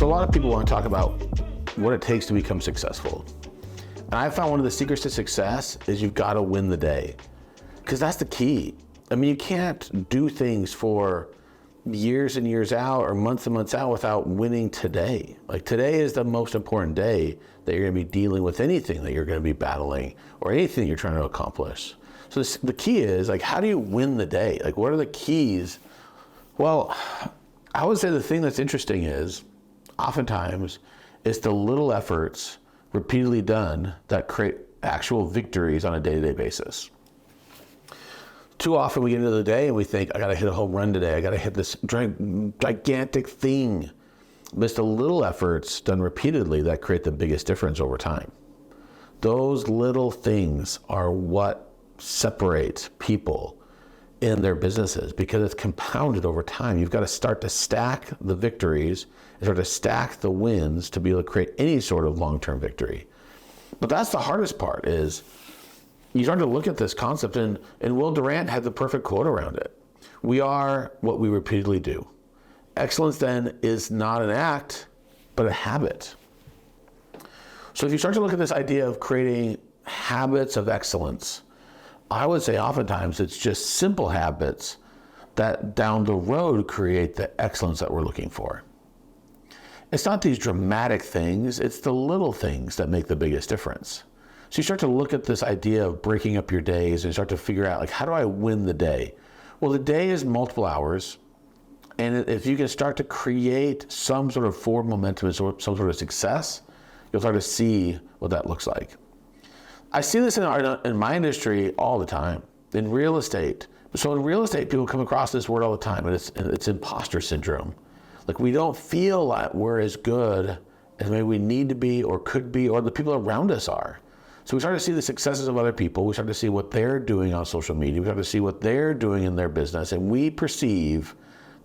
So a lot of people want to talk about what it takes to become successful. And I found one of the secrets to success is you've got to win the day. Because that's the key. I mean, you can't do things for years and years out or months and months out without winning today. Like today is the most important day that you're going to be dealing with anything that you're going to be battling or anything you're trying to accomplish. So the key is like, how do you win the day? Like, what are the keys? Well, I would say the thing that's interesting is oftentimes it's the little efforts repeatedly done that create actual victories on a day-to-day basis. Too often we get into the day and we think, I got to hit a home run today. I got to hit this gigantic thing. But it's the little efforts done repeatedly that create the biggest difference over time. Those little things are what separates people in their businesses because it's compounded over time. You've got to start to stack the victories and start to stack the wins to be able to create any sort of long-term victory. But that's the hardest part is you start to look at this concept and Will Durant had the perfect quote around it. We are what we repeatedly do. Excellence then is not an act, but a habit. So if you start to look at this idea of creating habits of excellence, I would say oftentimes it's just simple habits that down the road create the excellence that we're looking for. It's not these dramatic things, it's the little things that make the biggest difference. So you start to look at this idea of breaking up your days and you start to figure out, like, how do I win the day? Well, the day is multiple hours. And if you can start to create some sort of forward momentum and some sort of success, you'll start to see what that looks like. I see this in my industry all the time, in real estate. So in real estate, people come across this word all the time, and it's imposter syndrome. Like we don't feel like we're as good as maybe we need to be or could be, or the people around us are. So we start to see the successes of other people. We start to see what they're doing on social media. We start to see what they're doing in their business. And we perceive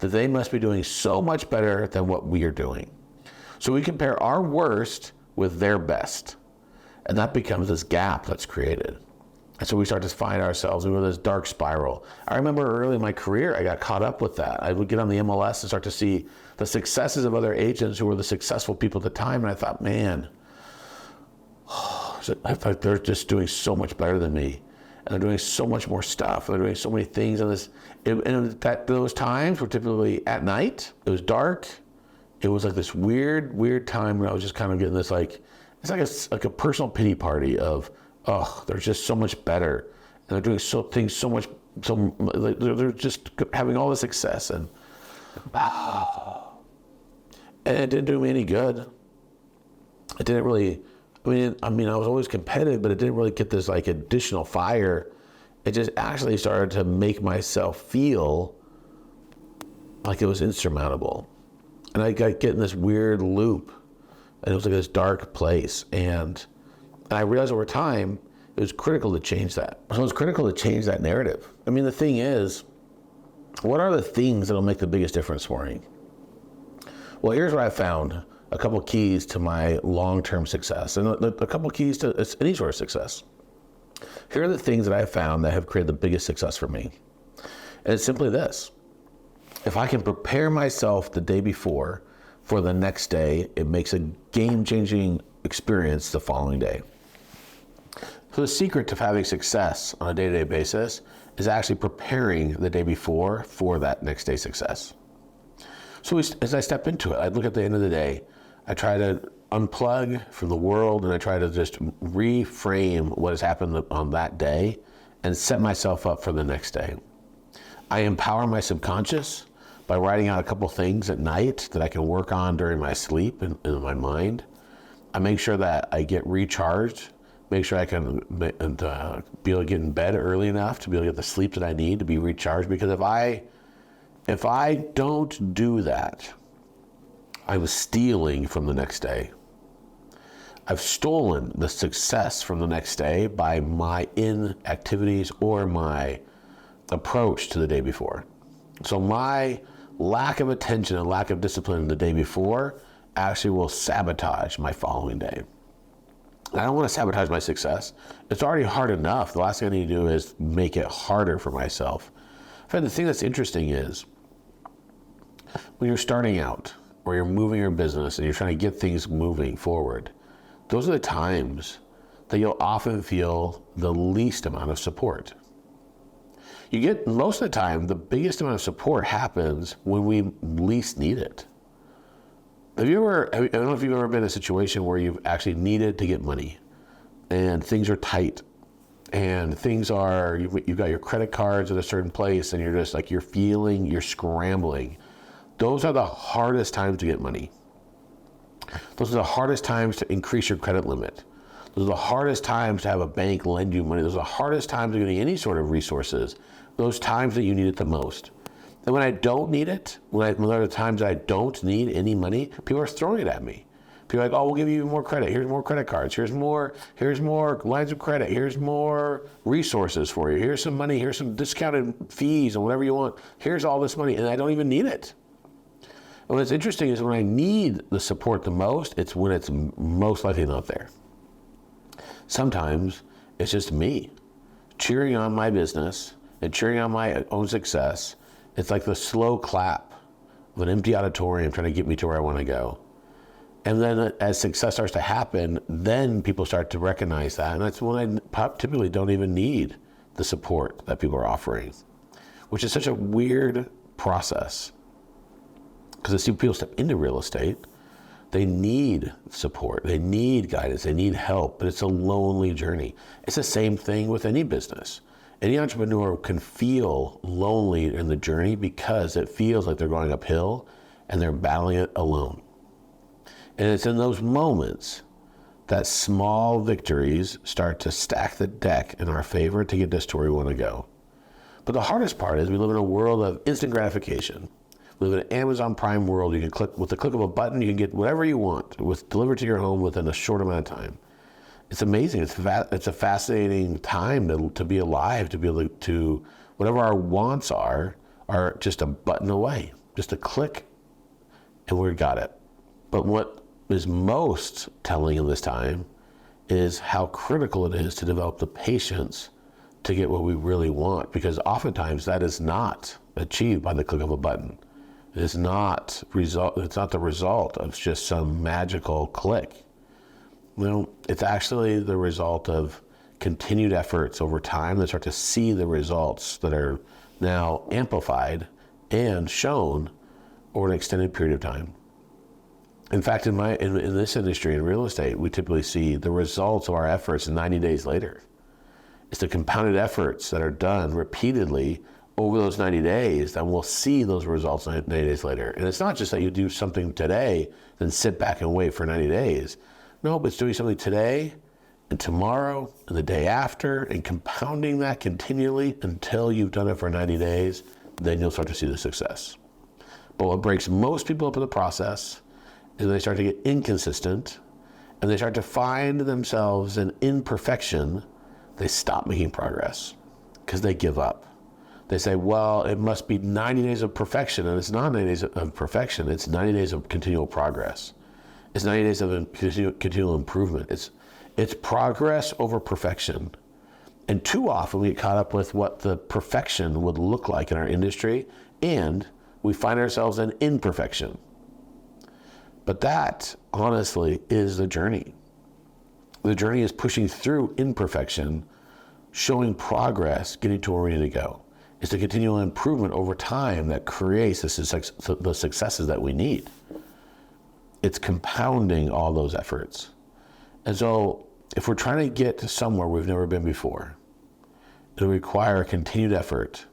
that they must be doing so much better than what we are doing. So we compare our worst with their best. And that becomes this gap that's created. And so we start to find ourselves in this dark spiral. I remember early in my career, I got caught up with that. I would get on the MLS and start to see the successes of other agents who were the successful people at the time. And I thought, man, I thought they're just doing so much better than me. And they're doing so much more stuff. They're doing so many things. And those times were typically at night. It was dark. It was like this weird time where I was just kind of getting this it's like a personal pity party of, oh, they're just so much better. And they're doing they're just having all this success. And it didn't do me any good. It didn't really, I was always competitive, but it didn't really get this like additional fire. It just actually started to make myself feel like it was insurmountable. And I get in this weird loop. And it was like this dark place. And I realized over time, it was critical to change that. So it was critical to change that narrative. I mean, the thing is, what are the things that'll make the biggest difference for me? Well, here's what I found. A couple keys to my long-term success and a couple keys to any sort of success. Here are the things that I found that have created the biggest success for me. And it's simply this. If I can prepare myself the day before for the next day, it makes a game-changing experience the following day. So the secret to having success on a day-to-day basis is actually preparing the day before for that next day success. So as I step into it, I look at the end of the day, I try to unplug from the world and I try to just reframe what has happened on that day and set myself up for the next day. I empower my subconscious by writing out a couple things at night that I can work on during my sleep in my mind. I make sure that I get recharged, make sure I can be able to get in bed early enough to be able to get the sleep that I need to be recharged. Because if I don't do that, I'm stealing from the next day. I've stolen the success from the next day by my inactivities or my approach to the day before. So my lack of attention and lack of discipline the day before actually will sabotage my following day. I don't want to sabotage my success. It's already hard enough. The last thing I need to do is make it harder for myself. In fact, the thing that's interesting is when you're starting out or you're moving your business and you're trying to get things moving forward, those are the times that you'll often feel the least amount of support. You get, most of the time, the biggest amount of support happens when we least need it. I don't know if you've ever been in a situation where you've actually needed to get money and things are tight and things are, you've got your credit cards at a certain place and you're just like, you're scrambling. Those are the hardest times to get money. Those are the hardest times to increase your credit limit. Those are the hardest times to have a bank lend you money. Those are the hardest times of getting any sort of resources. Those times that you need it the most. And when I don't need it, when there are the times that I don't need any money, people are throwing it at me. People are like, oh, we'll give you even more credit. Here's more credit cards. Here's more lines of credit. Here's more resources for you. Here's some money. Here's some discounted fees and whatever you want. Here's all this money, and I don't even need it. And what's interesting is when I need the support the most, it's when it's most likely not there. Sometimes it's just me cheering on my business and cheering on my own success. It's like the slow clap of an empty auditorium trying to get me to where I want to go. And then as success starts to happen, then people start to recognize that. And that's when I typically don't even need the support that people are offering, which is such a weird process. Because as people step into real estate, they need support, they need guidance, they need help, but it's a lonely journey. It's the same thing with any business. Any entrepreneur can feel lonely in the journey because it feels like they're going uphill and they're battling it alone. And it's in those moments that small victories start to stack the deck in our favor to get us to where we want to go. But the hardest part is we live in a world of instant gratification. We live in an Amazon Prime world. You can click with the click of a button, you can get whatever you want delivered to your home within a short amount of time. It's amazing. It's a fascinating time to be alive, to be able to whatever our wants are just a button away, just a click, and we got it. But what is most telling in this time is how critical it is to develop the patience to get what we really want, because oftentimes that is not achieved by the click of a button. It's not the result of just some magical click. It's actually the result of continued efforts over time that start to see the results that are now amplified and shown over an extended period of time. In fact, in this industry, in real estate, we typically see the results of our efforts 90 days later. It's the compounded efforts that are done repeatedly over those 90 days, then we'll see those results 90 days later. And it's not just that you do something today, then sit back and wait for 90 days. No, but it's doing something today and tomorrow and the day after and compounding that continually until you've done it for 90 days, then you'll start to see the success. But what breaks most people up in the process is they start to get inconsistent and they start to find themselves in imperfection. They stop making progress because they give up. They say, well, it must be 90 days of perfection, and it's not 90 days of perfection, it's 90 days of continual progress. It's 90 days of continual improvement. It's progress over perfection. And too often we get caught up with what the perfection would look like in our industry, and we find ourselves in imperfection. But that, honestly, is the journey. The journey is pushing through imperfection, showing progress, getting to where we need to go. It's the continual improvement over time that creates the successes that we need. It's compounding all those efforts. And so if we're trying to get to somewhere we've never been before, it'll require continued effort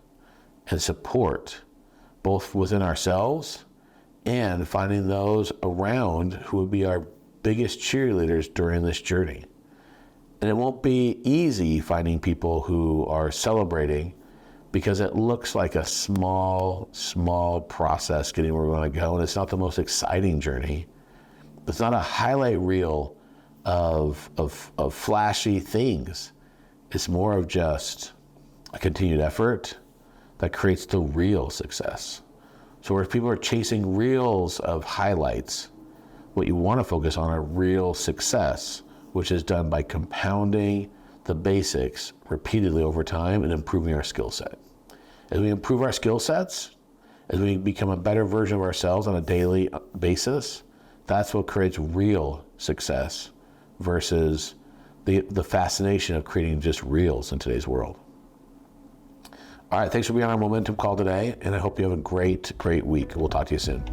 and support, both within ourselves and finding those around who would be our biggest cheerleaders during this journey. And it won't be easy finding people who are celebrating, because it looks like a small process getting where we want to go, and it's not the most exciting journey. It's not a highlight reel of flashy things. It's more of just a continued effort that creates the real success. So if people are chasing reels of highlights, what you want to focus on are real success, which is done by compounding the basics repeatedly over time and improving our skill set. As we improve our skill sets As we become a better version of ourselves on a daily basis, that's what creates real success versus the fascination of creating just reels in today's world. All right, thanks for being on our momentum call today, and I hope you have a great week. We'll talk to you soon.